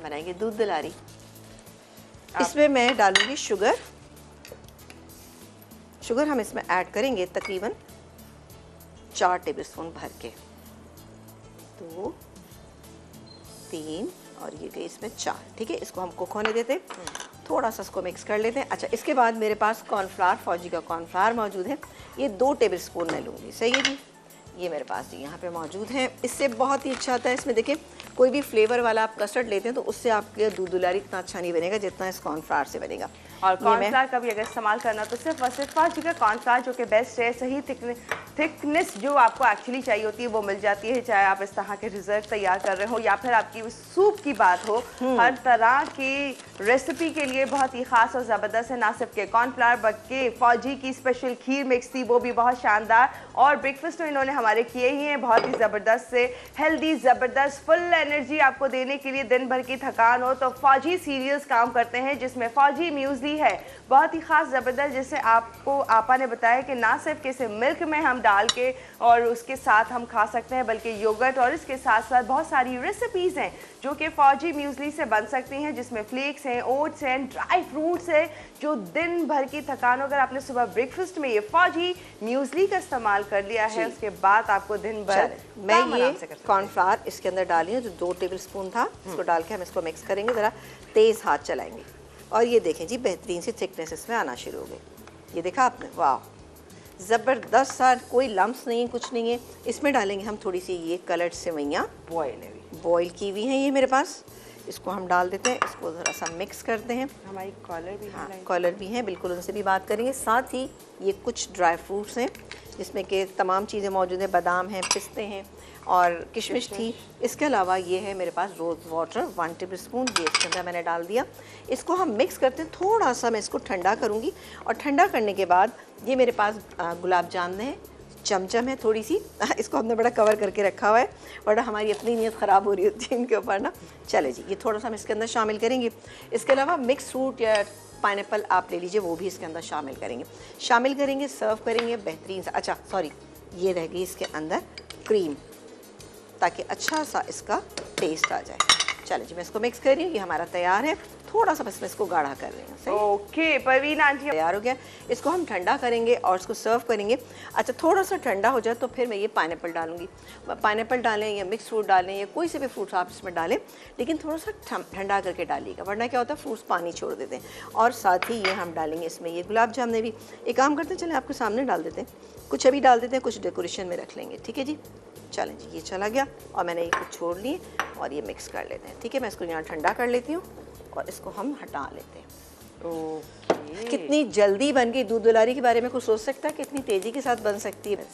बनाएंगे दूध दुलारी। इसमें मैं डालूंगी शुगर। शुगर हम इसमें ऐड करेंगे तकरीबन 4 टेबलस्पून भर के, 2 3 और ये गई इसमें 4। ठीक है, इसको हम कुक होने देते हैं, थोड़ा सा इसको मिक्स कर लेते हैं। अच्छा, इसके बाद मेरे पास कॉर्नफ्लावर, फौजी का कॉर्नफ्लावर मौजूद है, ये 2 टेबलस्पून मैं लूँगी। सही है जी, ये मेरे पास यहाँ पे मौजूद है। इससे बहुत ही अच्छा आता है। इसमें देखिए कोई भी फ्लेवर वाला आप कस्टर्ड लेते हैं तो उससे आपके दूध दुलारी इतना अच्छा नहीं बनेगा जितना इस कॉर्नफ्लावर से बनेगा। और कॉर्नफ्लावर का भी अगर इस्तेमाल करना तो सिर्फ और सिर्फ फौजी का कॉर्नफ्लावर जो कि बेस्ट है। सही थिकनेस जो आपको एक्चुअली चाहिए होती है वो मिल जाती है, चाहे आप इस तरह के रिजर्व तैयार कर रहे हो या फिर आपकी सूप की बात हो। हर तरह की रेसिपी के लिए बहुत ही खास और ज़बरदस्त है। ना सिर्फ के कॉर्नफ्लावर बल्कि फौजी की स्पेशल खीर मिक्स थी, वो भी बहुत शानदार। और ब्रेकफास्ट तो इन्होंने हमारे किए ही हैं बहुत ही ज़बरदस्त से, हेल्दी, ज़बरदस्त, फुल एनर्जी आपको देने के लिए। दिन भर की थकान हो तो फौजी सीरियल्स काम करते हैं, जिसमें फौजी म्यूज़ली है बहुत ही ख़ास ज़बरदस्त, जिसे आपको आपा ने बताया कि ना सिर्फ कि इसे मिल्क में हम डाल के और उसके साथ हम खा सकते हैं, बल्कि योगर्ट और इसके साथ साथ बहुत सारी रेसिपीज़ हैं जो कि फौजी म्यूज़ली से बन सकती हैं, जिसमें फ्लेक्स हैं, ओट्स हैं, ड्राई फ्रूट्स हैं। जो दिन भर की थकान, अगर आपने सुबह ब्रेकफास्ट में ये फौजी म्यूज़ली का इस्तेमाल कर लिया है, उसके बाद आपको दिन भर मैं ये कॉर्नफ्लावर इसके अंदर डाली हूँ जो 2 टेबलस्पून था, इसको डाल के हम इसको मिक्स करेंगे, ज़रा तेज़ हाथ चलाएंगे। और ये देखें जी, बेहतरीन सी थिकनेस इसमें आना शुरू हो गई। ये देखा आपने, वाह ज़बरदस्त सा, कोई लम्स नहीं है, कुछ नहीं है। इसमें डालेंगे हम थोड़ी सी ये कलर्ड सेवइयाँ, बॉयल की हुई हैं ये मेरे पास। इसको हम डाल देते हैं, इसको ज़रा सा मिक्स करते हैं। हमारी कॉलर भी है, कॉलर भी हैं, बिल्कुल उनसे भी बात करेंगे। साथ ही ये कुछ ड्राई फ्रूट्स हैं जिसमें कि तमाम चीज़ें मौजूद हैं, बादाम हैं, पिस्ते हैं और किशमिश थी। इसके अलावा ये है मेरे पास रोज़ वाटर 1 टेबलस्पून, ये इसके अंदर मैंने डाल दिया। इसको हम मिक्स करते हैं, थोड़ा सा मैं इसको ठंडा करूँगी और ठंडा करने के बाद ये मेरे पास गुलाब जामुन है, चमचम है थोड़ी सी, इसको हमने बड़ा कवर करके रखा हुआ है वरना हमारी अपनी नीयत ख़राब हो रही होती है इनके ऊपर ना। चले जी, ये थोड़ा सा हम इसके अंदर शामिल करेंगे। इसके अलावा मिक्स फ्रूट या पाइनएप्पल आप ले लीजिए, वो भी इसके अंदर शामिल करेंगे, सर्व करेंगे बेहतरीन सा। अच्छा सॉरी, ये रह गई इसके अंदर क्रीम, ताकि अच्छा सा इसका टेस्ट आ जाए। चलिए जी, मैं इसको मिक्स कर रही हूँ, ये हमारा तैयार है। थोड़ा सा बस मैं इसको गाढ़ा कर रही हूँ। ओके परवीन आंटी, तैयार हो गया। इसको हम ठंडा करेंगे और इसको सर्व करेंगे। अच्छा, थोड़ा सा ठंडा हो जाए तो फिर मैं ये पाइनएप्पल डालूंगी। पाइनएप्पल डालें या मिक्स फ्रूट डालें या कोई से भी फ्रूट्स आप इसमें डालें, लेकिन थोड़ा सा ठंडा करके डालिएगा, वरना क्या होता है फ्रूट्स पानी छोड़ देते हैं। और साथ ही ये हम डालेंगे इसमें ये गुलाब जामुन भी। एक काम करते हैं, चलें आपके सामने डाल देते हैं, कुछ अभी डाल देते हैं, कुछ डेकोरेशन में रख लेंगे। ठीक है जी, चलें जी, ये चला गया और मैंने ये कुछ छोड़ लिए और ये मिक्स कर लेते हैं। ठीक है, मैं इसको यहाँ ठंडा कर लेती हूँ और इसको हम हटा लेते हैं। ओके, कितनी जल्दी बन गई दूध दुलारी। के बारे में कुछ सोच सकता है कितनी तेज़ी के साथ बन सकती है।